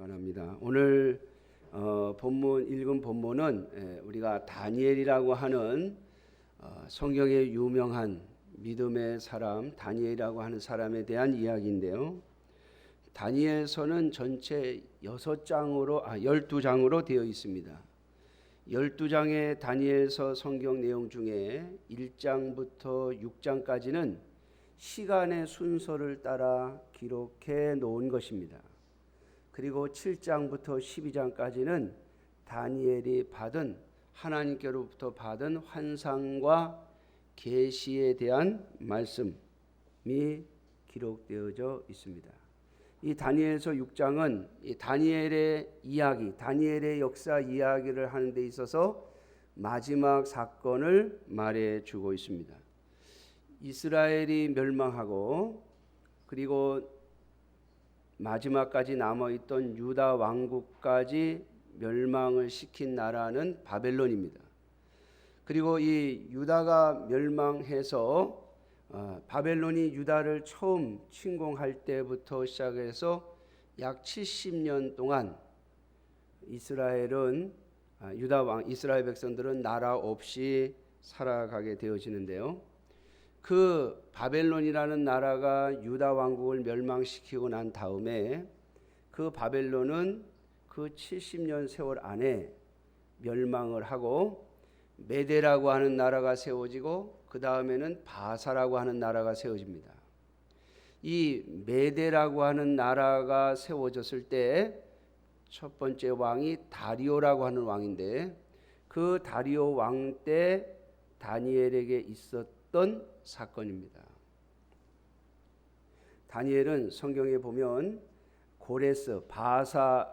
바랍니다. 오늘 읽은 본문은 우리가 다니엘이라고 하는 성경의 유명한 믿음의 사람 다니엘이라고 하는 사람에 대한 이야기인데요. 다니엘서는 전체 12장으로 되어 있습니다. 12장의 다니엘서 성경 내용 중에 1장부터 6장까지는 시간의 순서를 따라 기록해 놓은 것입니다. 그리고 7장부터 12장까지는 다니엘이 하나님께로부터 받은 환상과 계시에 대한 말씀이 기록되어져 있습니다. 이 다니엘서 6장은 이 다니엘의 이야기, 다니엘의 역사 이야기를 하는 데 있어서 마지막 사건을 말해주고 있습니다. 이스라엘이 멸망하고 그리고 마지막까지 남아있던 유다 왕국까지 멸망을 시킨 나라는 바벨론입니다. 그리고 이 유다가 멸망해서 바벨론이 유다를 처음 침공할 때부터 시작해서 약 70년 동안 이스라엘 백성들은 나라 없이 살아가게 되어지는데요. 그 바벨론이라는 나라가 유다 왕국을 멸망시키고 난 다음에 그 바벨론은 그 70년 세월 안에 멸망을 하고 메대라고 하는 나라가 세워지고 그 다음에는 바사라고 하는 나라가 세워집니다. 이 메대라고 하는 나라가 세워졌을 때 첫 번째 왕이 다리오라고 하는 왕인데 그 다리오 왕 때 다니엘에게 있었던 사건입니다. 다니엘은 성경에 보면 바사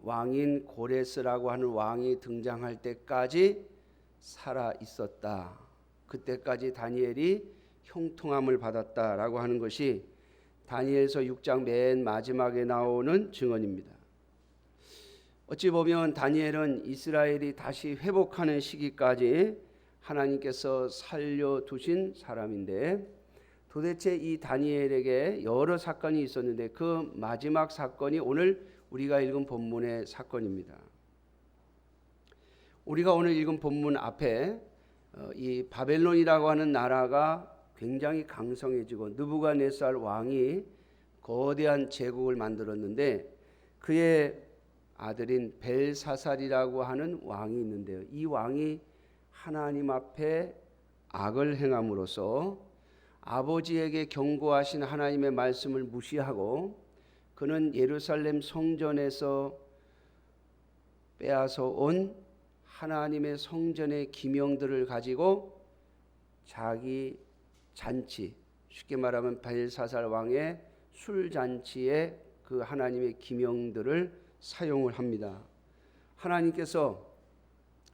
왕인 고레스라고 하는 왕이 등장할 때까지 살아 있었다. 그때까지 다니엘이 형통함을 받았다라고 하는 것이 다니엘서 6장 맨 마지막에 나오는 증언입니다. 어찌 보면 다니엘은 이스라엘이 다시 회복하는 시기까지 하나님께서 살려두신 사람인데 도대체 이 다니엘에게 여러 사건이 있었는데 그 마지막 사건이 오늘 우리가 읽은 본문의 사건입니다. 우리가 오늘 읽은 본문 앞에 이 바벨론이라고 하는 나라가 굉장히 강성해지고 느부갓네살 왕이 거대한 제국을 만들었는데 그의 아들인 벨사살이라고 하는 왕이 있는데요. 이 왕이 하나님 앞에 악을 행함으로써 아버지에게 경고하신 하나님의 말씀을 무시하고 그는 예루살렘 성전에서 빼앗아 온 하나님의 성전의 기명들을 가지고 자기 잔치, 쉽게 말하면 벨사살 왕의 술잔치에 그 하나님의 기명들을 사용을 합니다. 하나님께서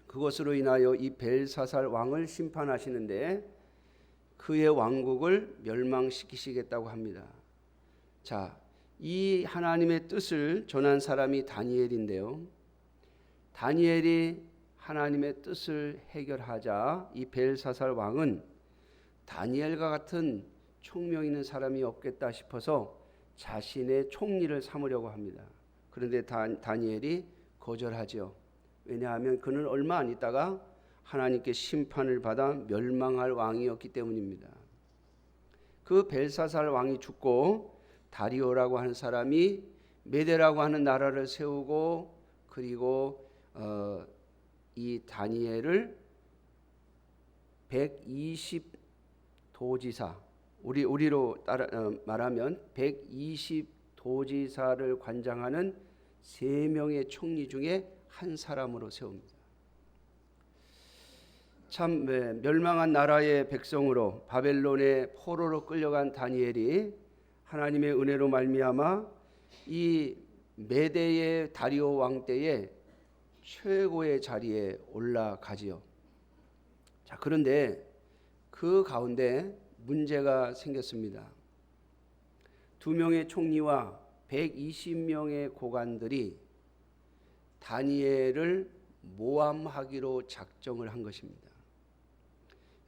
그것으로 인하여 이 벨사살 왕을 심판하시는데 그의 왕국을 멸망시키시겠다고 합니다. 자, 이 하나님의 뜻을 전한 사람이 다니엘인데요. 다니엘이 하나님의 뜻을 해결하자 이 벨사살 왕은 다니엘과 같은 총명 있는 사람이 없겠다 싶어서 자신의 총리를 삼으려고 합니다. 그런데 다니엘이 거절하죠. 왜냐하면 그는 얼마 안 있다가 하나님께 심판을 받아 멸망할 왕이었기 때문입니다. 그 벨사살 왕이 죽고 다리오라고 하는 사람이 메대라고 하는 나라를 세우고 그리고 이 다니엘을 120도지사 우리로 말하면 120도지사를 관장하는 3명의 총리 중에 한 사람으로 세웁니다. 참 멸망한 나라의 백성으로 바벨론의 포로로 끌려간 다니엘이 하나님의 은혜로 말미암아 이 메대의 다리오 왕 때에 최고의 자리에 올라가지요. 자, 그런데 그 가운데 문제가 생겼습니다. 2명의 총리와 120명의 고관들이 다니엘을 모함하기로 작정을 한 것입니다.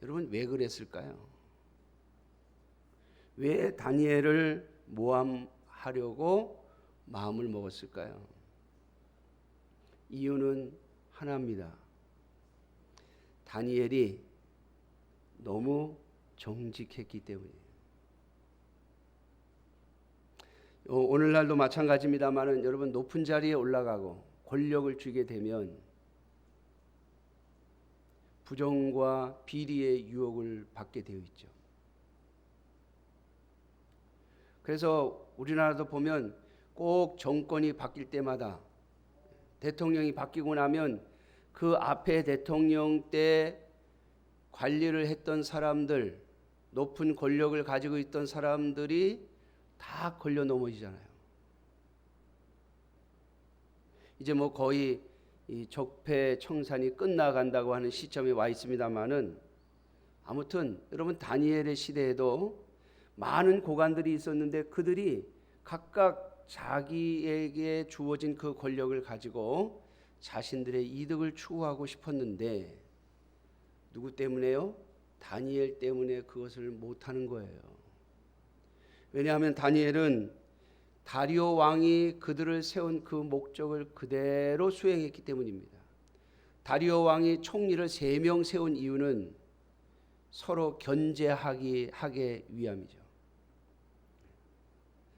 여러분, 왜 그랬을까요? 왜 다니엘을 모함하려고 마음을 먹었을까요? 이유는 하나입니다. 다니엘이 너무 정직했기 때문이에요. 오늘날도 마찬가지입니다만은 여러분, 높은 자리에 올라가고 권력을 쥐게 되면 부정과 비리의 유혹을 받게 되어 있죠. 그래서 우리나라도 보면 꼭 정권이 바뀔 때마다, 대통령이 바뀌고 나면 그 앞에 대통령 때 관리를 했던 사람들, 높은 권력을 가지고 있던 사람들이 다 걸려 넘어지잖아요. 이제 뭐 거의 이 적폐청산이 끝나간다고 하는 시점에 와 있습니다만은, 아무튼 여러분, 다니엘의 시대에도 많은 고관들이 있었는데 그들이 각각 자기에게 주어진 그 권력을 가지고 자신들의 이득을 추구하고 싶었는데, 누구 때문에요? 다니엘 때문에 그것을 못하는 거예요. 왜냐하면 다니엘은 다리오 왕이 그들을 세운 그 목적을 그대로 수행했기 때문입니다. 다리오 왕이 총리를 3명 세운 이유는 서로 견제하게 위함이죠.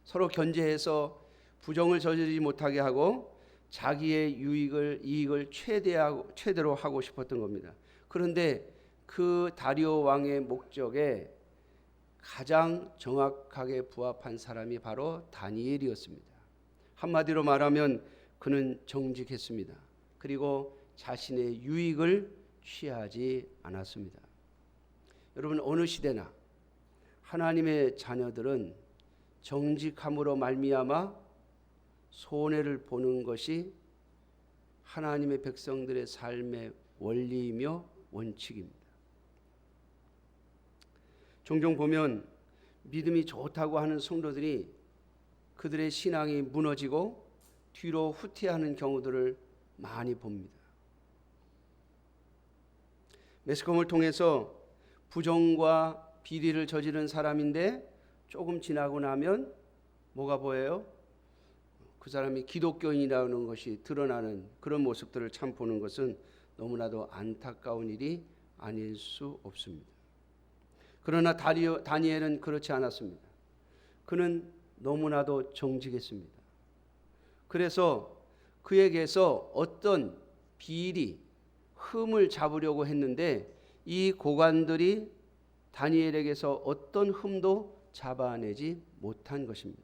서로 견제해서 부정을 저지르지 못하게 하고 자기의 이익을 최대로 하고 싶었던 겁니다. 그런데 그 다리오 왕의 목적에 가장 정확하게 부합한 사람이 바로 다니엘이었습니다. 한마디로 말하면 그는 정직했습니다. 그리고 자신의 유익을 취하지 않았습니다. 여러분, 어느 시대나 하나님의 자녀들은 정직함으로 말미암아 손해를 보는 것이 하나님의 백성들의 삶의 원리이며 원칙입니다. 종종 보면 믿음이 좋다고 하는 성도들이 그들의 신앙이 무너지고 뒤로 후퇴하는 경우들을 많이 봅니다. 매스컴을 통해서 부정과 비리를 저지른 사람인데 조금 지나고 나면 뭐가 보여요? 그 사람이 기독교인이라는 것이 드러나는 그런 모습들을 참 보는 것은 너무나도 안타까운 일이 아닐 수 없습니다. 그러나 다니엘은 그렇지 않았습니다. 그는 너무나도 정직했습니다. 그래서 그에게서 어떤 비리, 흠을 잡으려고 했는데 이 고관들이 다니엘에게서 어떤 흠도 잡아내지 못한 것입니다.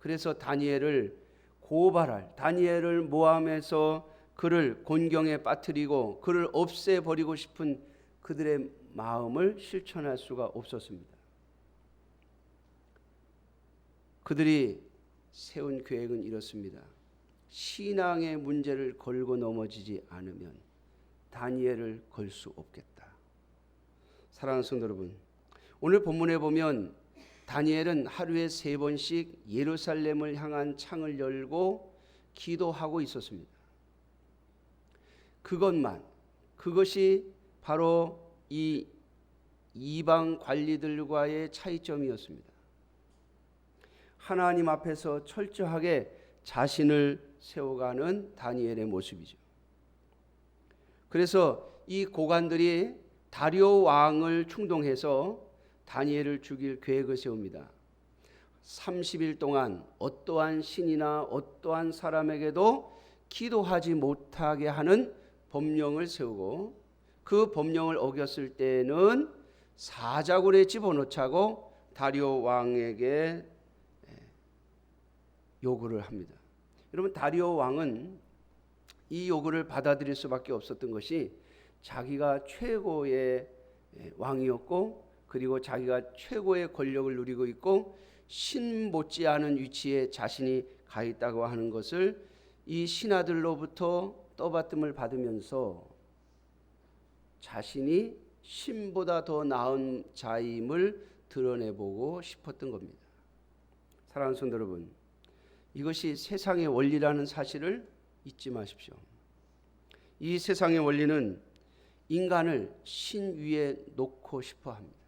그래서 다니엘을 다니엘을 모함해서 그를 곤경에 빠뜨리고 그를 없애버리고 싶은 그들의 마음을 실천할 수가 없었습니다. 그들이 세운 계획은 이렇습니다. 신앙의 문제를 걸고 넘어지지 않으면 다니엘을 걸 수 없겠다. 사랑하는 성도 여러분, 오늘 본문에 보면 다니엘은 하루에 3번씩 예루살렘을 향한 창을 열고 기도하고 있었습니다. 그것이 바로 이 이방 관리들과의 차이점이었습니다. 하나님 앞에서 철저하게 자신을 세워가는 다니엘의 모습이죠. 그래서 이 고관들이 다리오 왕을 충동해서 다니엘을 죽일 계획을 세웁니다. 30일 동안 어떠한 신이나 어떠한 사람에게도 기도하지 못하게 하는 법령을 세우고, 그 법령을 어겼을 때는 사자굴에 집어넣자고 다리오 왕에게 요구를 합니다. 여러분, 다리오 왕은 이 요구를 받아들일 수밖에 없었던 것이 자기가 최고의 왕이었고, 그리고 자기가 최고의 권력을 누리고 있고 신 못지않은 위치에 자신이 가 있다고 하는 것을 이 신하들로부터 떠받침을 받으면서 자신이 신보다 더 나은 자임을 드러내보고 싶었던 겁니다. 사랑하는 성도 여러분, 이것이 세상의 원리라는 사실을 잊지 마십시오. 이 세상의 원리는 인간을 신 위에 놓고 싶어 합니다.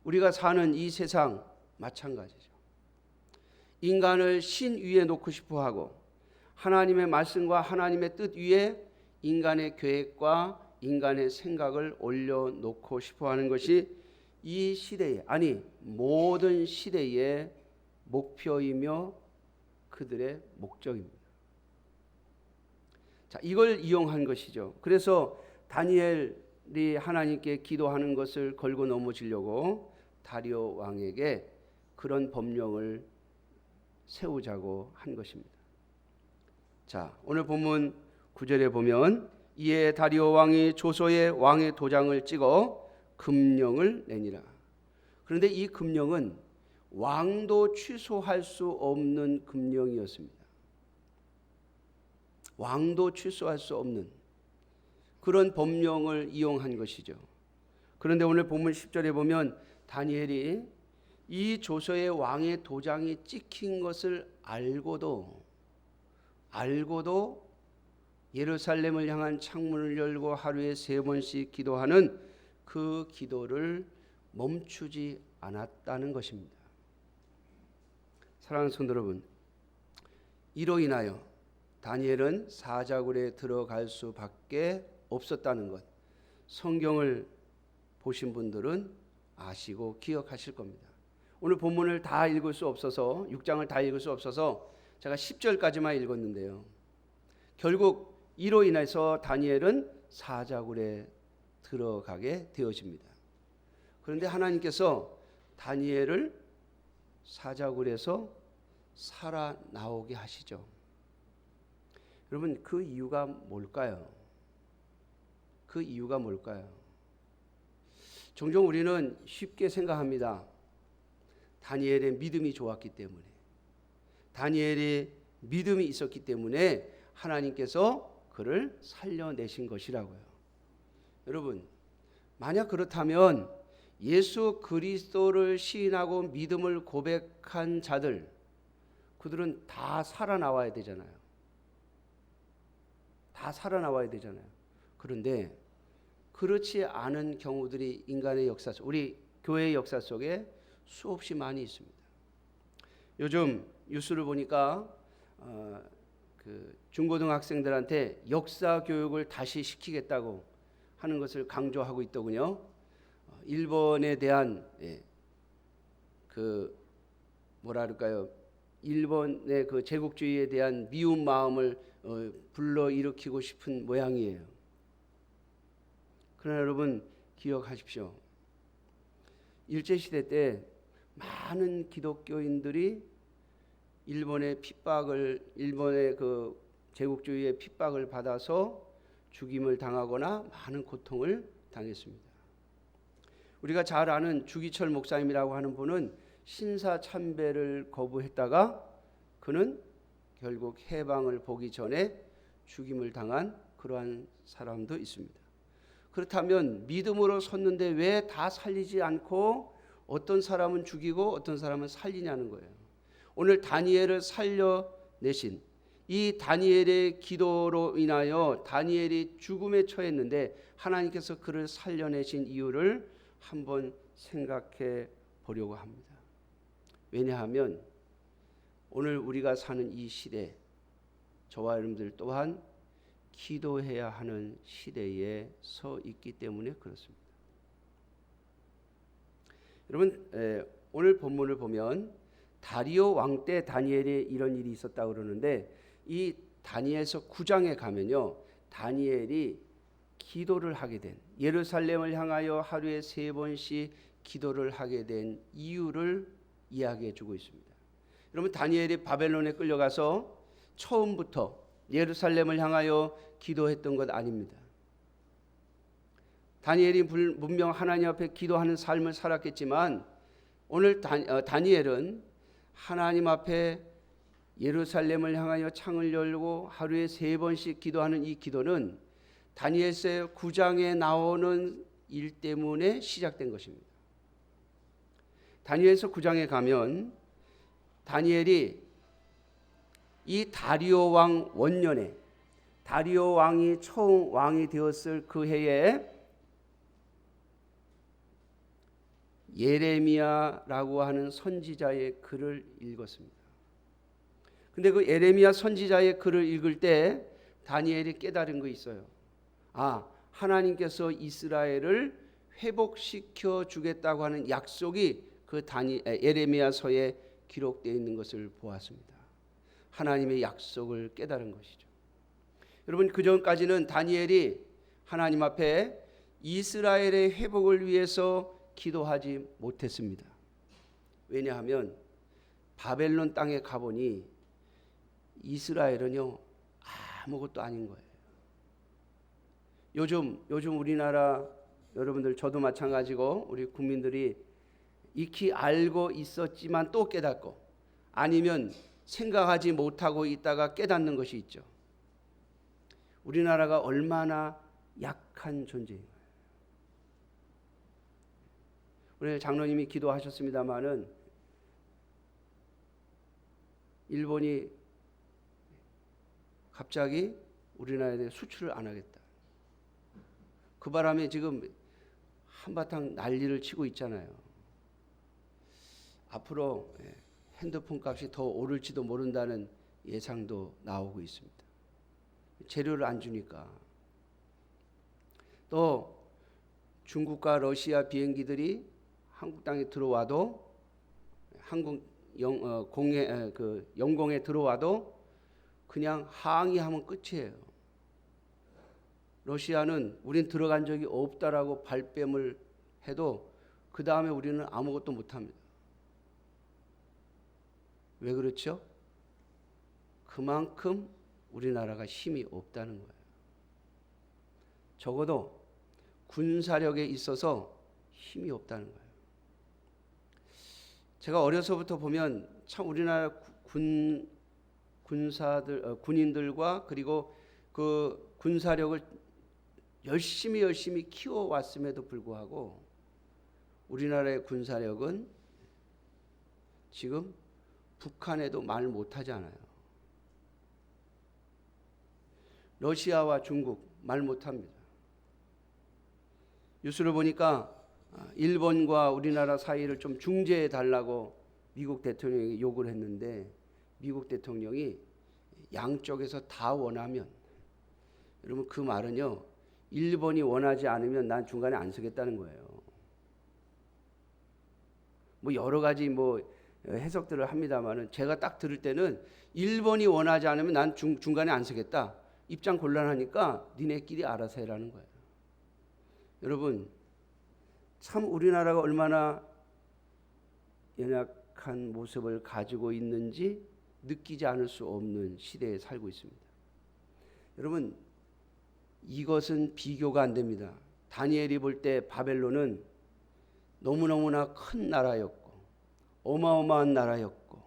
우리가 사는 이 세상 마찬가지죠. 인간을 신 위에 놓고 싶어 하고 하나님의 말씀과 하나님의 뜻 위에 인간의 계획과 인간의 생각을 올려놓고 싶어하는 것이 이 시대의, 아니 모든 시대의 목표이며 그들의 목적입니다. 자, 이걸 이용한 것이죠. 그래서 다니엘이 하나님께 기도하는 것을 걸고 넘어지려고 다리오 왕에게 그런 법령을 세우자고 한 것입니다. 자, 오늘 본문 9절에 보면 이에 다리오 왕이 조서에 왕의 도장을 찍어 금령을 내니라. 그런데 이 금령은 왕도 취소할 수 없는 금령이었습니다. 왕도 취소할 수 없는 그런 법령을 이용한 것이죠. 그런데 오늘 본문 10절에 보면 다니엘이 이 조서에 왕의 도장이 찍힌 것을 알고도 예루살렘을 향한 창문을 열고 하루에 3번씩 기도하는 그 기도를 멈추지 않았다는 것입니다. 사랑하는 성도 여러분, 이로 인하여 다니엘은 사자굴에 들어갈 수밖에 없었다는 것, 성경을 보신 분들은 아시고 기억하실 겁니다. 오늘 본문을 다 읽을 수 없어서 6장을 다 읽을 수 없어서 제가 10절까지만 읽었는데요. 결국 이로 인해서 다니엘은 사자굴에 들어가게 되어집니다. 그런데 하나님께서 다니엘을 사자굴에서 살아나오게 하시죠. 여러분, 그 이유가 뭘까요? 그 이유가 뭘까요? 종종 우리는 쉽게 생각합니다. 다니엘의 믿음이 좋았기 때문에, 다니엘의 믿음이 있었기 때문에 하나님께서 그를 살려내신 것이라고요. 여러분, 만약 그렇다면 예수 그리스도를 시인하고 믿음을 고백한 자들, 그들은 다 살아나와야 되잖아요. 다 살아나와야 되잖아요. 그런데 그렇지 않은 경우들이 인간의 역사 속, 우리 교회의 역사 속에 수없이 많이 있습니다. 요즘 뉴스를 보니까 중고등학생들한테 역사 교육을 다시 시키겠다고 하는 것을 강조하고 있더군요. 일본에 대한 일본의 그 제국주의에 대한 미운 마음을 불러일으키고 싶은 모양이에요. 그러나 여러분 기억하십시오. 일제시대 때 많은 기독교인들이 일본의 그 제국주의의 핍박을 받아서 죽임을 당하거나 많은 고통을 당했습니다. 우리가 잘 아는 주기철 목사님이라고 하는 분은 신사참배를 거부했다가 그는 결국 해방을 보기 전에 죽임을 당한 그러한 사람도 있습니다. 그렇다면 믿음으로 섰는데 왜 다 살리지 않고 어떤 사람은 죽이고 어떤 사람은 살리냐는 거예요. 오늘 다니엘을 살려내신 이 다니엘의 기도로 인하여 다니엘이 죽음에 처했는데 하나님께서 그를 살려내신 이유를 한번 생각해 보려고 합니다. 왜냐하면 오늘 우리가 사는 이 시대, 저와 여러분들 또한 기도해야 하는 시대에 서 있기 때문에 그렇습니다. 여러분, 오늘 본문을 보면 다리오 왕 때 다니엘에 이런 일이 있었다고 그러는데 이 다니엘서 9장에 가면요, 다니엘이 기도를 하게 된, 예루살렘을 향하여 하루에 3번씩 기도를 하게 된 이유를 이야기해 주고 있습니다. 여러분, 다니엘이 바벨론에 끌려가서 처음부터 예루살렘을 향하여 기도했던 것 아닙니다. 다니엘이 분명 하나님 앞에 기도하는 삶을 살았겠지만 오늘 다니엘은 하나님 앞에 예루살렘을 향하여 창을 열고 하루에 3번씩 기도하는 이 기도는 다니엘서 9장에 나오는 일 때문에 시작된 것입니다. 다니엘서 9장에 가면 다니엘이 이 다리오 왕 원년에, 다리오 왕이 처음 왕이 되었을 그 해에 예레미야라고 하는 선지자의 글을 읽었습니다. 근데 그 에레미야 선지자의 글을 읽을 때 다니엘이 깨달은 거 있어요. 하나님께서 이스라엘을 회복시켜 주겠다고 하는 약속이 그 에레미야서에 기록되어 있는 것을 보았습니다. 하나님의 약속을 깨달은 것이죠. 여러분, 그 전까지는 다니엘이 하나님 앞에 이스라엘의 회복을 위해서 기도하지 못했습니다. 왜냐하면 바벨론 땅에 가보니 이스라엘은요 아무것도 아닌 거예요. 요즘 우리나라 여러분들, 저도 마찬가지고 우리 국민들이 익히 알고 있었지만 또 깨닫고, 아니면 생각하지 못하고 있다가 깨닫는 것이 있죠. 우리나라가 얼마나 약한 존재인가요? 오늘 장로님이 기도하셨습니다마는 일본이 갑자기 우리나라에 대해 수출을 안 하겠다. 그 바람에 지금 한바탕 난리를 치고 있잖아요. 앞으로 핸드폰 값이 더 오를지도 모른다는 예상도 나오고 있습니다. 재료를 안 주니까. 또 중국과 러시아 비행기들이 한국 땅에 들어와도, 영공에 들어와도 그냥 항의하면 끝이에요. 러시아는 우린 들어간 적이 없다라고 발뺌을 해도 그 다음에 우리는 아무것도 못합니다. 왜 그렇죠? 그만큼 우리나라가 힘이 없다는 거예요. 적어도 군사력에 있어서 힘이 없다는 거예요. 제가 어려서부터 보면 참 우리나라 군인들과 그리고 그 군사력을 열심히 키워왔음에도 불구하고 우리나라의 군사력은 지금 북한에도 말 못하지 않아요. 러시아와 중국 말 못합니다. 뉴스를 보니까 일본과 우리나라 사이를 좀 중재해 달라고 미국 대통령이 요구를 했는데, 미국 대통령이 양쪽에서 다 원하면, 여러분 그 말은요, 일본이 원하지 않으면 난 중간에 안 서겠다는 거예요. 뭐 여러 가지 해석들을 합니다만은, 제가 딱 들을 때는 일본이 원하지 않으면 난 중간에 안 서겠다. 입장 곤란하니까 니네끼리 알아서 해라는 거예요. 여러분, 참 우리나라가 얼마나 연약한 모습을 가지고 있는지 느끼지 않을 수 없는 시대에 살고 있습니다. 여러분, 이것은 비교가 안 됩니다. 다니엘이 볼 때 바벨론은 너무너무나 큰 나라였고 어마어마한 나라였고,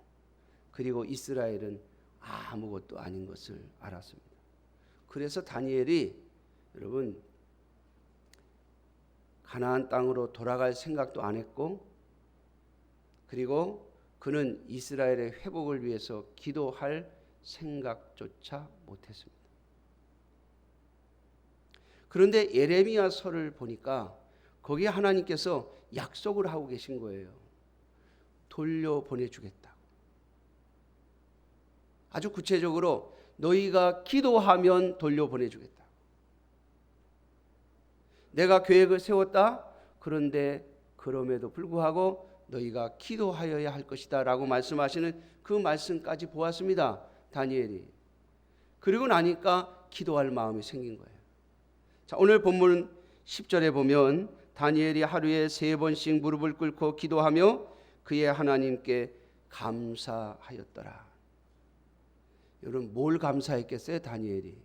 그리고 이스라엘은 아무것도 아닌 것을 알았습니다. 그래서 다니엘이 여러분 가나안 땅으로 돌아갈 생각도 안 했고, 그리고 그는 이스라엘의 회복을 위해서 기도할 생각조차 못했습니다. 그런데 예레미야서를 보니까 거기에 하나님께서 약속을 하고 계신 거예요. 돌려보내주겠다. 아주 구체적으로 너희가 기도하면 돌려보내주겠다. 내가 계획을 세웠다. 그런데 그럼에도 불구하고 너희가 기도하여야 할 것이다 라고 말씀하시는 그 말씀까지 보았습니다. 다니엘이. 그리고 나니까 기도할 마음이 생긴 거예요. 자, 오늘 본문 10절에 보면 다니엘이 하루에 3번씩 무릎을 꿇고 기도하며 그의 하나님께 감사하였더라. 여러분, 뭘 감사했겠어요? 다니엘이.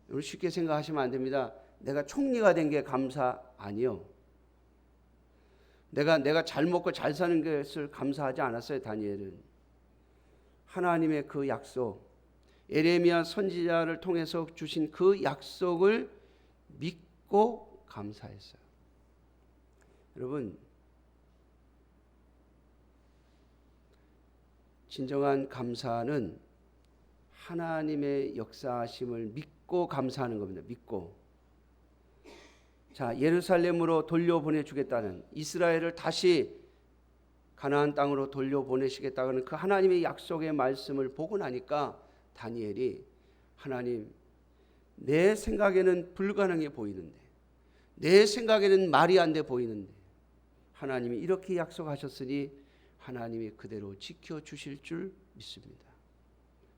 여러분, 쉽게 생각하시면 안 됩니다. 내가 총리가 된 게 감사 아니요. 내가 잘 먹고 잘 사는 것을 감사하지 않았어요. 다니엘은 하나님의 그 약속, 에레미야 선지자를 통해서 주신 그 약속을 믿고 감사했어요. 여러분, 진정한 감사는 하나님의 역사하심을 믿고 감사하는 겁니다. 믿고. 자, 예루살렘으로 돌려보내주겠다는, 이스라엘을 다시 가나안 땅으로 돌려보내시겠다는 그 하나님의 약속의 말씀을 보고 나니까 다니엘이 하나님, 내 생각에는 불가능해 보이는데, 내 생각에는 말이 안 돼 보이는데 하나님이 이렇게 약속하셨으니 하나님이 그대로 지켜주실 줄 믿습니다.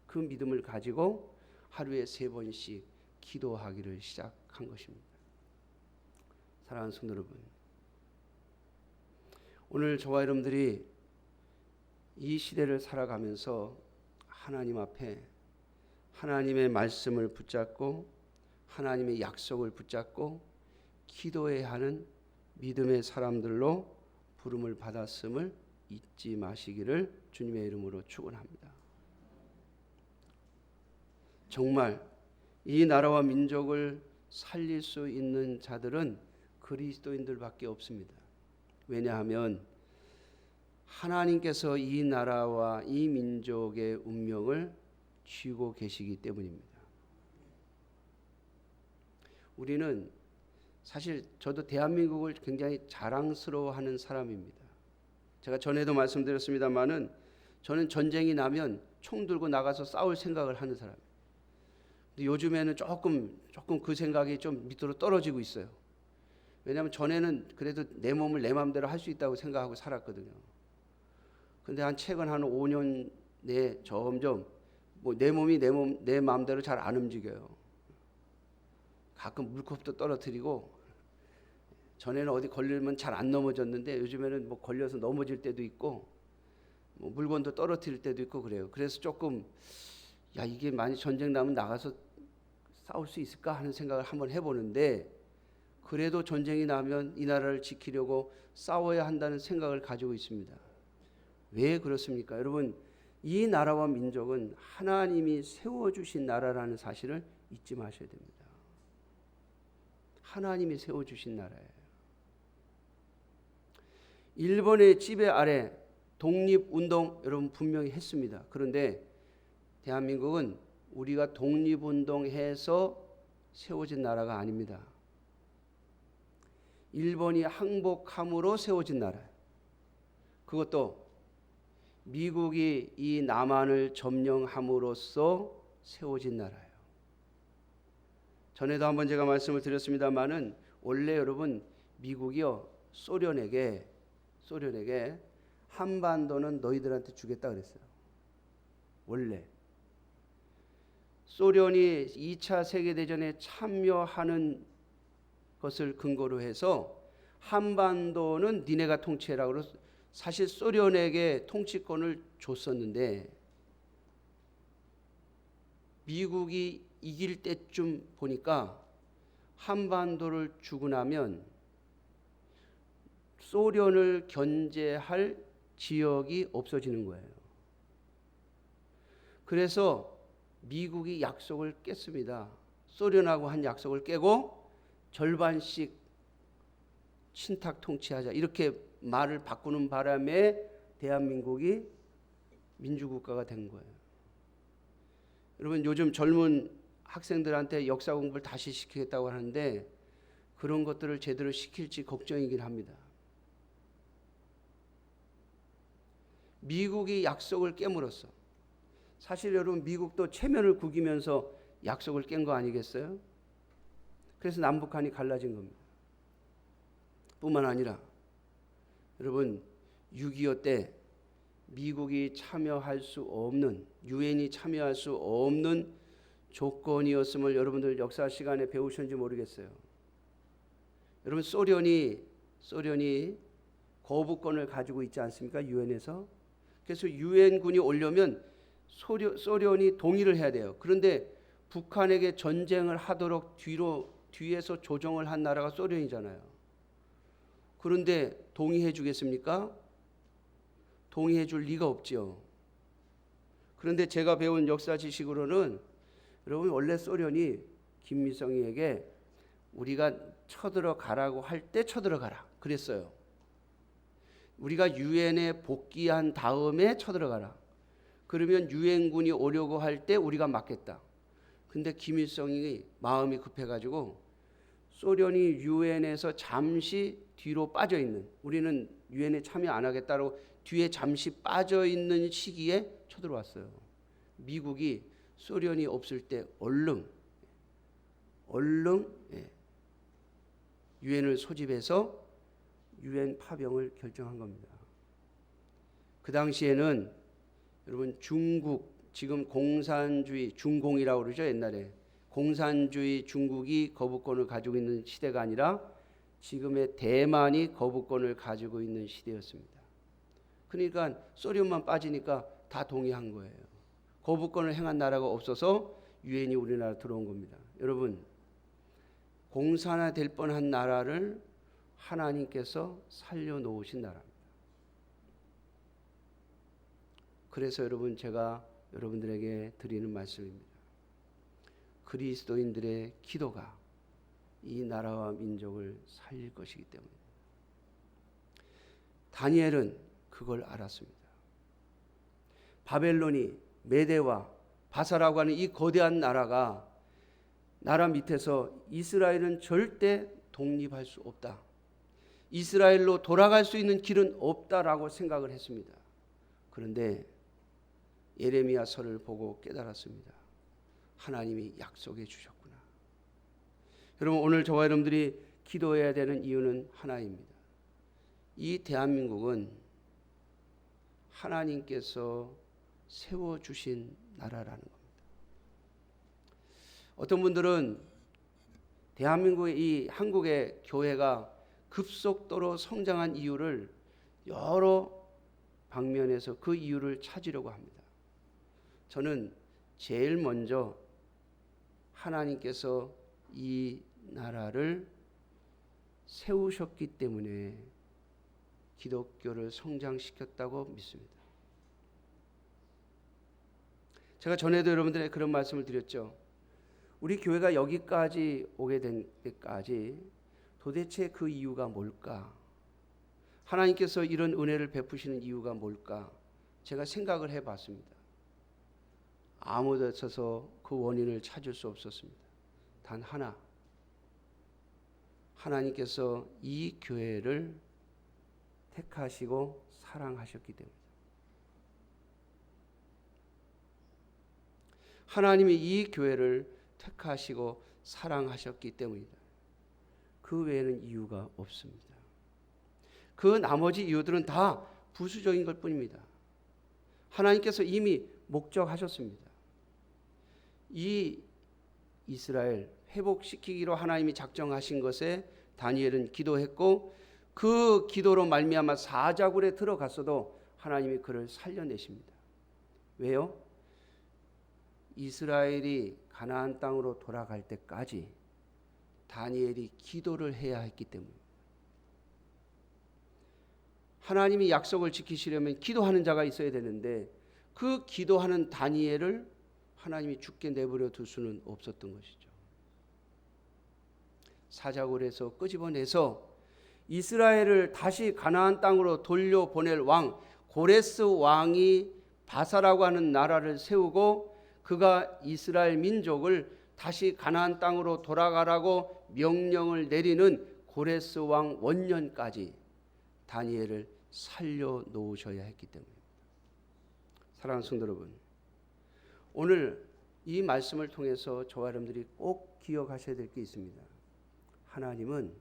그 믿음을 가지고 하루에 3번씩 기도하기를 시작한 것입니다. 사랑하는 성도 여러분, 오늘 저와 여러분들이 이 시대를 살아가면서 하나님 앞에 하나님의 말씀을 붙잡고 하나님의 약속을 붙잡고 기도해야 하는 믿음의 사람들로 부름을 받았음을 잊지 마시기를 주님의 이름으로 축원합니다. 정말 이 나라와 민족을 살릴 수 있는 자들은 그리스도인들밖에 없습니다. 왜냐하면 하나님께서 이 나라와 이 민족의 운명을 쥐고 계시기 때문입니다. 우리는 사실 저도 대한민국을 굉장히 자랑스러워하는 사람입니다. 제가 전에도 말씀드렸습니다마는 저는 전쟁이 나면 총 들고 나가서 싸울 생각을 하는 사람이에요. 근데 요즘에는 조금 그 생각이 좀 밑으로 떨어지고 있어요. 왜냐하면 전에는 그래도 내 몸을 내 마음대로 할 수 있다고 생각하고 살았거든요. 근데 최근 한 5년 내에 점점 내 몸이 내 마음대로 잘 안 움직여요. 가끔 물컵도 떨어뜨리고, 전에는 어디 걸리면 잘 안 넘어졌는데 요즘에는 걸려서 넘어질 때도 있고 물건도 떨어뜨릴 때도 있고 그래요. 그래서 조금 이게 만약 전쟁 나면 나가서 싸울 수 있을까 하는 생각을 한번 해보는데, 그래도 전쟁이 나면 이 나라를 지키려고 싸워야 한다는 생각을 가지고 있습니다. 왜 그렇습니까? 여러분, 이 나라와 민족은 하나님이 세워주신 나라라는 사실을 잊지 마셔야 됩니다. 하나님이 세워주신 나라예요. 일본의 지배 아래 독립운동 여러분 분명히 했습니다. 그런데 대한민국은 우리가 독립운동해서 세워진 나라가 아닙니다. 일본이 항복함으로 세워진 나라예요. 그것도 미국이 이 남한을 점령함으로써 세워진 나라예요. 전에도 한번 제가 말씀을 드렸습니다마는 원래 여러분 미국이요 소련에게 한반도는 너희들한테 주겠다 그랬어요. 원래 소련이 2차 세계대전에 참여하는 것을 근거로 해서 한반도는 니네가 통치해라 그래서 사실 소련에게 통치권을 줬었는데, 미국이 이길 때쯤 보니까 한반도를 주고 나면 소련을 견제할 지역이 없어지는 거예요. 그래서 미국이 약속을 깼습니다. 소련하고 한 약속을 깨고 절반씩 친탁 통치하자 이렇게 말을 바꾸는 바람에 대한민국이 민주국가가 된 거예요. 여러분, 요즘 젊은 학생들한테 역사 공부를 다시 시키겠다고 하는데 그런 것들을 제대로 시킬지 걱정이긴 합니다. 미국이 약속을 깨물었어. 사실 여러분, 미국도 체면을 구기면서 약속을 깬 거 아니겠어요? 그래서 남북한이 갈라진 겁니다. 뿐만 아니라 여러분, 6.25 때 미국이 참여할 수 없는, 유엔이 참여할 수 없는 조건이었음을 여러분들 역사 시간에 배우셨는지 모르겠어요. 여러분, 소련이 거부권을 가지고 있지 않습니까? 유엔에서. 그래서 유엔군이 오려면 소련이 동의를 해야 돼요. 그런데 북한에게 전쟁을 하도록 뒤에서 조정을 한 나라가 소련이잖아요. 그런데 동의해 주겠습니까? 동의해 줄 리가 없지요. 그런데 제가 배운 역사 지식으로는 여러분, 원래 소련이 김일성에게 우리가 쳐들어가라고 할 때 쳐들어가라 그랬어요. 우리가 유엔에 복귀한 다음에 쳐들어가라. 그러면 유엔군이 오려고 할 때 우리가 막겠다. 근데 김일성이 마음이 급해가지고 소련이 유엔에서 잠시 뒤로 빠져있는, 우리는 유엔에 참여 안 하겠다고 뒤에 잠시 빠져 있는 시기에 쳐들어왔어요. 미국이 소련이 없을 때 얼른 유엔을 소집해서 유엔 파병을 결정한 겁니다. 그 당시에는 여러분 중국, 지금 공산주의 중공이라고 그러죠. 옛날에 공산주의 중국이 거부권을 가지고 있는 시대가 아니라 지금의 대만이 거부권을 가지고 있는 시대였습니다. 그러니까 소련만 빠지니까 다 동의한 거예요. 거부권을 행한 나라가 없어서 유엔이 우리나라 들어온 겁니다. 여러분, 공산화 될 뻔한 나라를 하나님께서 살려놓으신 나라입니다. 그래서 여러분, 제가 여러분들에게 드리는 말씀입니다. 그리스도인들의 기도가 이 나라와 민족을 살릴 것이기 때문에 다니엘은 그걸 알았습니다. 바벨론이 메대와 바사라고 하는 이 거대한 나라 밑에서 이스라엘은 절대 독립할 수 없다. 이스라엘로 돌아갈 수 있는 길은 없다라고 생각을 했습니다. 그런데 예레미야서를 보고 깨달았습니다. 하나님이 약속해 주셨구나. 여러분, 오늘 저와 여러분들이 기도해야 되는 이유는 하나입니다. 이 대한민국은 하나님께서 세워주신 나라라는 겁니다. 어떤 분들은 대한민국의 이 한국의 교회가 급속도로 성장한 이유를 여러 방면에서 그 이유를 찾으려고 합니다. 저는 제일 먼저 하나님께서 이 나라를 세우셨기 때문에 기독교를 성장시켰다고 믿습니다. 제가 전에도 여러분들에게 그런 말씀을 드렸죠. 우리 교회가 여기까지 오게 된 때까지 도대체 그 이유가 뭘까? 하나님께서 이런 은혜를 베푸시는 이유가 뭘까? 제가 생각을 해봤습니다. 아무 데서서 그 원인을 찾을 수 없었습니다. 단 하나, 하나님께서 이 교회를 택하시고 사랑하셨기 때문입니다. 하나님이 이 교회를 택하시고 사랑하셨기 때문이다. 그 외에는 이유가 없습니다. 그 나머지 이유들은 다 부수적인 것 뿐입니다. 하나님께서 이미 목적하셨습니다. 이 이스라엘 회복시키기로 하나님이 작정하신 것에 다니엘은 기도했고, 그 기도로 말미암아 사자굴에 들어갔어도 하나님이 그를 살려내십니다. 왜요? 이스라엘이 가나안 땅으로 돌아갈 때까지 다니엘이 기도를 해야 했기 때문입니다. 하나님이 약속을 지키시려면 기도하는 자가 있어야 되는데 그 기도하는 다니엘을 하나님이 죽게 내버려 둘 수는 없었던 것이죠. 사자굴에서 끄집어내서 이스라엘을 다시 가나안 땅으로 돌려보낼 왕 고레스 왕이 바사라고 하는 나라를 세우고, 그가 이스라엘 민족을 다시 가나안 땅으로 돌아가라고 명령을 내리는 고레스 왕 원년까지 다니엘을 살려놓으셔야 했기 때문입니다. 사랑하는 성도 여러분, 오늘 이 말씀을 통해서 저와 여러분들이 꼭 기억하셔야 될 게 있습니다. 하나님은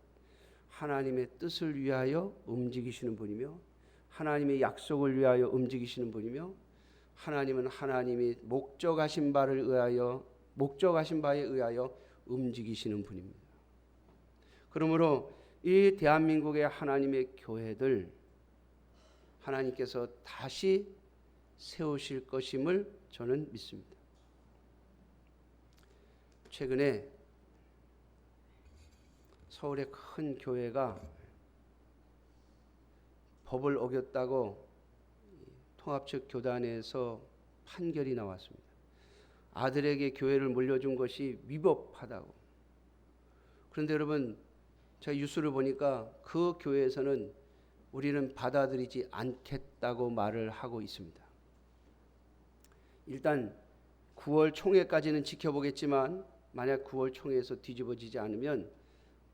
하나님의 뜻을 위하여 움직이시는 분이며, 하나님의 약속을 위하여 움직이시는 분이며, 하나님은 하나님이 목적하신 바에 의하여 움직이시는 분입니다. 그러므로 이 대한민국의 하나님의 교회들 하나님께서 다시 세우실 것임을 저는 믿습니다. 최근에 서울의 큰 교회가 법을 어겼다고 통합 측 교단에서 판결이 나왔습니다. 아들에게 교회를 물려준 것이 위법하다고. 그런데 여러분, 제가 뉴스를 보니까 그 교회에서는 우리는 받아들이지 않겠다고 말을 하고 있습니다. 일단 9월 총회까지는 지켜보겠지만 만약 9월 총회에서 뒤집어지지 않으면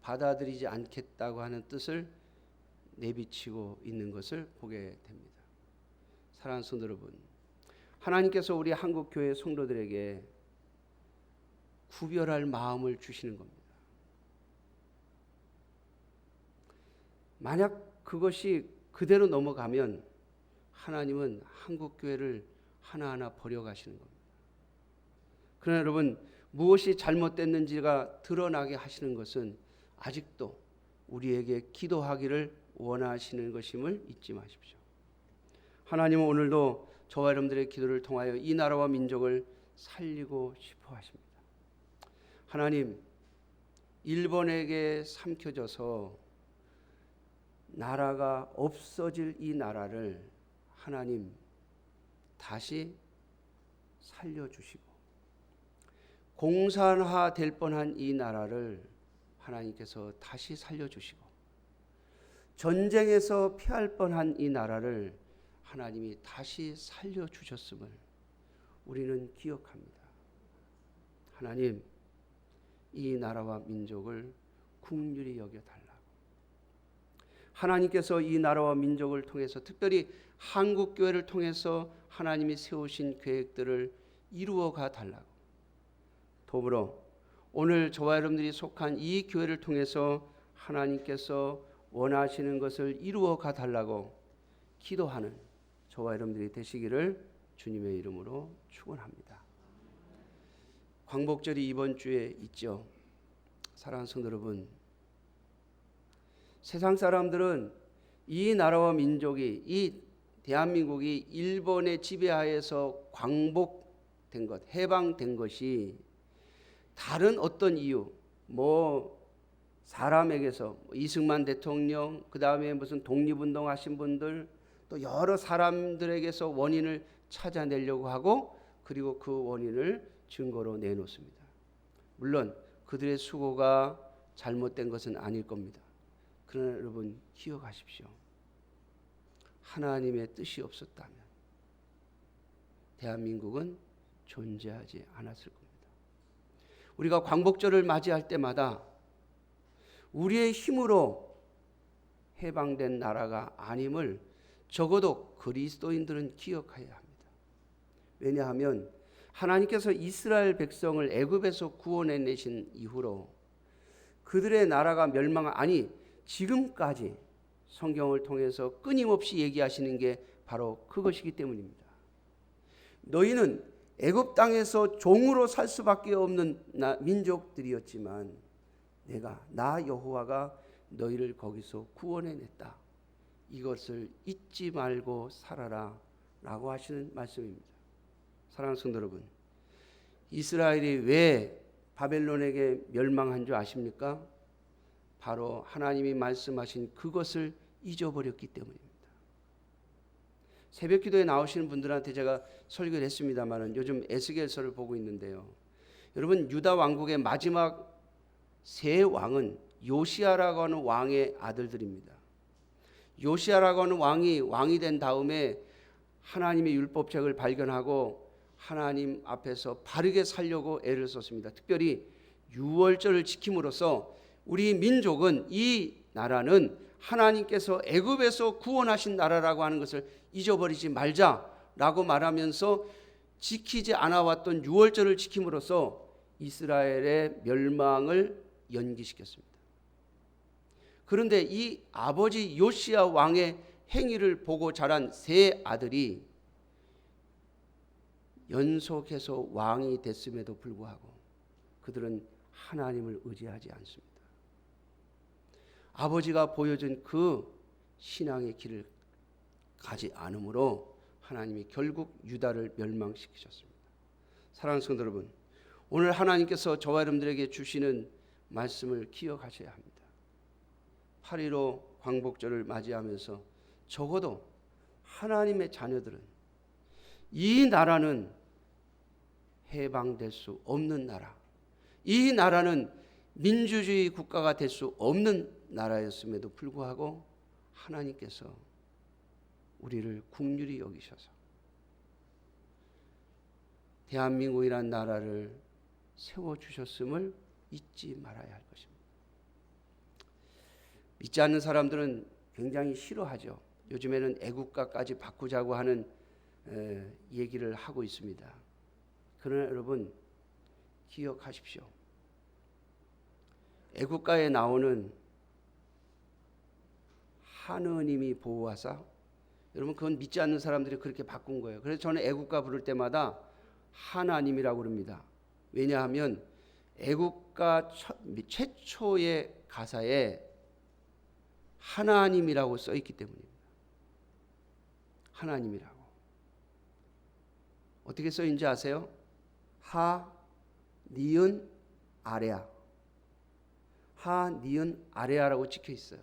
받아들이지 않겠다고 하는 뜻을 내비치고 있는 것을 보게 됩니다. 사랑하는 성도 여러분, 하나님께서 우리 한국교회 성도들에게 구별할 마음을 주시는 겁니다. 만약 그것이 그대로 넘어가면 하나님은 한국교회를 하나하나 버려가시는 겁니다. 그러나 여러분, 무엇이 잘못됐는지가 드러나게 하시는 것은 아직도 우리에게 기도하기를 원하시는 것임을 잊지 마십시오. 하나님은 오늘도 저와 여러분들의 기도를 통하여 이 나라와 민족을 살리고 싶어 하십니다. 하나님, 일본에게 삼켜져서 나라가 없어질 이 나라를 하나님 다시 살려주시고, 공산화 될 뻔한 이 나라를 하나님께서 다시 살려주시고, 전쟁에서 피할 뻔한 이 나라를 하나님이 다시 살려주셨음을 우리는 기억합니다. 하나님, 이 나라와 민족을 긍휼히 여겨달라고. 하나님께서 이 나라와 민족을 통해서, 특별히 한국교회를 통해서 하나님이 세우신 계획들을 이루어가 달라고. 더불어 오늘 저와 여러분들이 속한 이 교회를 통해서 하나님께서 원하시는 것을 이루어가 달라고 기도하는 저와 여러분들이 되시기를 주님의 이름으로 축원합니다. 광복절이 이번 주에 있죠. 사랑하는 성도 여러분, 세상 사람들은 이 나라와 민족이, 이 대한민국이 일본의 지배하에서 광복된 것, 해방된 것이 다른 어떤 이유, 사람에게서 이승만 대통령, 그 다음에 무슨 독립운동 하신 분들, 또 여러 사람들에게서 원인을 찾아내려고 하고, 그리고 그 원인을 증거로 내놓습니다. 물론 그들의 수고가 잘못된 것은 아닐 겁니다. 그러나 여러분, 기억하십시오. 하나님의 뜻이 없었다면 대한민국은 존재하지 않았을 겁니다. 우리가 광복절을 맞이할 때마다 우리의 힘으로 해방된 나라가 아님을 적어도 그리스도인들은 기억해야 합니다. 왜냐하면 하나님께서 이스라엘 백성을 애굽에서 구원해내신 이후로 그들의 나라가 지금까지 성경을 통해서 끊임없이 얘기하시는 게 바로 그것이기 때문입니다. 너희는 애굽 땅에서 종으로 살 수밖에 없는 민족들이었지만 나 여호와가 너희를 거기서 구원해냈다. 이것을 잊지 말고 살아라 라고 하시는 말씀입니다. 사랑하는 성도 여러분, 이스라엘이 왜 바벨론에게 멸망한 줄 아십니까? 바로 하나님이 말씀하신 그것을 잊어버렸기 때문입니다. 새벽 기도에 나오시는 분들한테 제가 설교를 했습니다만 요즘 에스겔서를 보고 있는데요. 여러분, 유다 왕국의 마지막 세 왕은 요시야라고 하는 왕의 아들들입니다. 요시야라고 하는 왕이 된 다음에 하나님의 율법책을 발견하고 하나님 앞에서 바르게 살려고 애를 썼습니다. 특별히 유월절을 지킴으로써 우리 민족은, 이 나라는 하나님께서 애굽에서 구원하신 나라라고 하는 것을 잊어버리지 말자라고 말하면서 지키지 않아왔던 유월절을 지킴으로써 이스라엘의 멸망을 연기시켰습니다. 그런데 이 아버지 요시야 왕의 행위를 보고 자란 세 아들이 연속해서 왕이 됐음에도 불구하고 그들은 하나님을 의지하지 않습니다. 아버지가 보여준 그 신앙의 길을 가지 않으므로 하나님이 결국 유다를 멸망시키셨습니다. 사랑하는 성도 여러분, 오늘 하나님께서 저와 여러분들에게 주시는 말씀을 기억하셔야 합니다. 8.15 광복절을 맞이하면서 적어도 하나님의 자녀들은 이 나라는 해방될 수 없는 나라, 이 나라는 민주주의 국가가 될 수 없는 나라였음에도 불구하고 하나님께서 우리를 긍휼히 여기셔서 대한민국이라는 나라를 세워주셨음을 잊지 말아야 할 것입니다. 믿지 않는 사람들은 굉장히 싫어하죠. 요즘에는 애국가까지 바꾸자고 하는 얘기를 하고 있습니다. 그러나 여러분 기억하십시오. 애국가에 나오는 하느님이 보호하사, 여러분 그건 믿지 않는 사람들이 그렇게 바꾼 거예요. 그래서 저는 애국가 부를 때마다 하나님이라고 그럽니다. 왜냐하면 애국가 최초의 가사에 하나님이라고 써 있기 때문입니다. 하나님이라고. 어떻게 써 있는지 아세요? 하, 니은, 아레아. 하, 니은, 아레아라고 찍혀 있어요.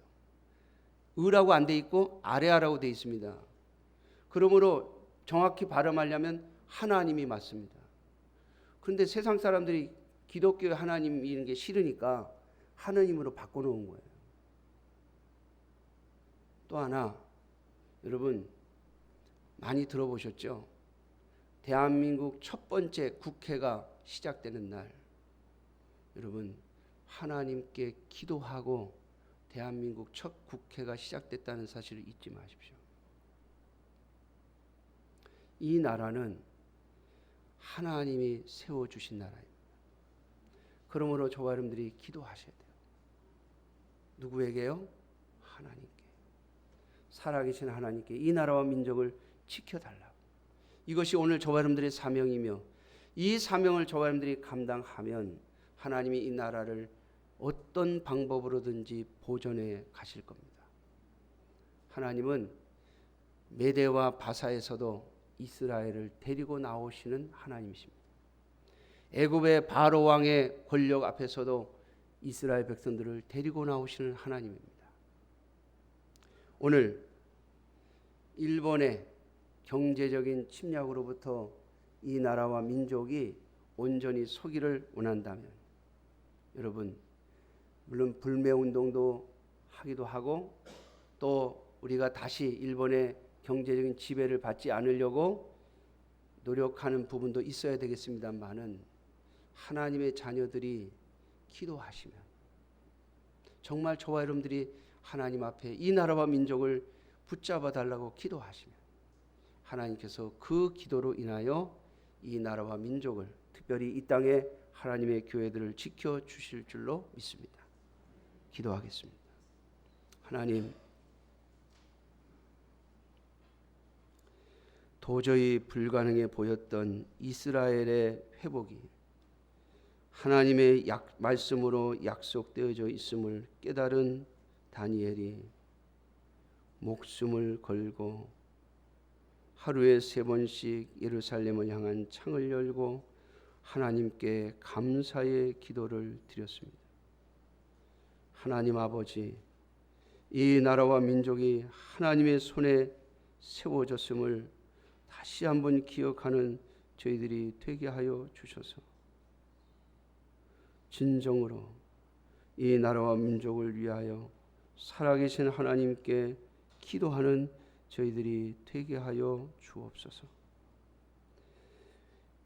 으라고 안 돼 있고 아레아라고 돼 있습니다. 그러므로 정확히 발음하려면 하나님이 맞습니다. 그런데 세상 사람들이 기독교의 하나님이라는 게 싫으니까 하느님으로 바꿔놓은 거예요. 또 하나, 여러분 많이 들어보셨죠? 대한민국 첫 번째 국회가 시작되는 날, 여러분 하나님께 기도하고 대한민국 첫 국회가 시작됐다는 사실을 잊지 마십시오. 이 나라는 하나님이 세워주신 나라입니다. 그러므로 저와 여러분들이 기도하셔야 돼요. 누구에게요? 하나님께. 살아계신 하나님께 이 나라와 민족을 지켜달라고. 이것이 오늘 저와 여러분들의 사명이며, 이 사명을 저와 여러분들이 감당하면 하나님이 이 나라를 어떤 방법으로든지 보존해 가실 겁니다. 하나님은 메대와 바사에서도 이스라엘을 데리고 나오시는 하나님이십니다. 애굽의 바로 왕의 권력 앞에서도 이스라엘 백성들을 데리고 나오시는 하나님입니다. 오늘 일본의 경제적인 침략으로부터 이 나라와 민족이 온전히 서기를 원한다면, 여러분 물론 불매운동도 하기도 하고 또 우리가 다시 일본의 경제적인 지배를 받지 않으려고 노력하는 부분도 있어야 되겠습니다만은, 하나님의 자녀들이 기도하시면, 정말 저와 여러분들이 하나님 앞에 이 나라와 민족을 붙잡아 달라고 기도하시면 하나님께서 그 기도로 인하여 이 나라와 민족을, 특별히 이 땅에 하나님의 교회들을 지켜주실 줄로 믿습니다. 기도하겠습니다. 하나님, 도저히 불가능해 보였던 이스라엘의 회복이 하나님의 말씀으로 약속되어져 있음을 깨달은 다니엘이 목숨을 걸고 하루에 3번씩 예루살렘을 향한 창을 열고 하나님께 감사의 기도를 드렸습니다. 하나님 아버지, 이 나라와 민족이 하나님의 손에 세워졌음을 다시 한번 기억하는 저희들이 되게 하여 주셔서 진정으로 이 나라와 민족을 위하여 살아계신 하나님께 기도하는 저희들이 되게 하여 주옵소서.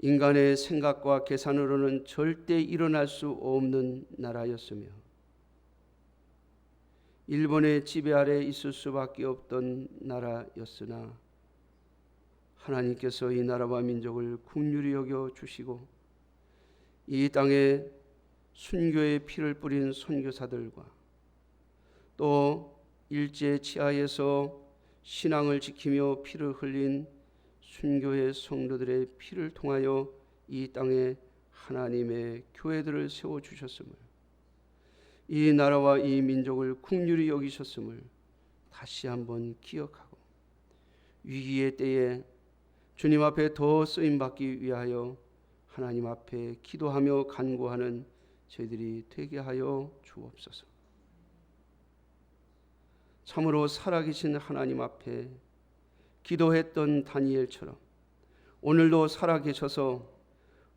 인간의 생각과 계산으로는 절대 일어날 수 없는 나라였으며 일본의 지배 아래 있을 수밖에 없던 나라였으나 하나님께서 이 나라와 민족을 긍휼히 여겨 주시고 이 땅에 순교의 피를 뿌린 선교사들과 또 일제 치하에서 신앙을 지키며 피를 흘린 순교의 성도들의 피를 통하여 이 땅에 하나님의 교회들을 세워주셨음을, 이 나라와 이 민족을 긍휼히 여기셨음을 다시 한번 기억하고 위기의 때에 주님 앞에 더 쓰임받기 위하여 하나님 앞에 기도하며 간구하는 저희들이 되게 하여 주옵소서. 참으로 살아계신 하나님 앞에 기도했던 다니엘처럼 오늘도 살아계셔서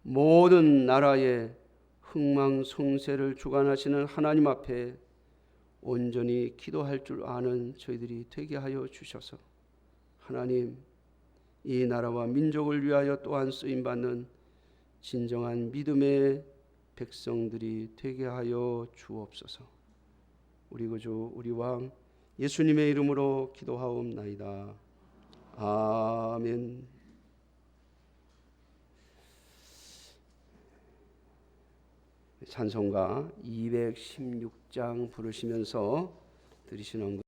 모든 나라의 흥망성쇠를 주관하시는 하나님 앞에 온전히 기도할 줄 아는 저희들이 되게 하여 주셔서 하나님, 이 나라와 민족을 위하여 또한 쓰임받는 진정한 믿음의 백성들이 되게 하여 주옵소서. 우리 구주 우리 왕 예수님의 이름으로 기도하옵나이다. 아멘. 찬송가 216장 부르시면서 들으시는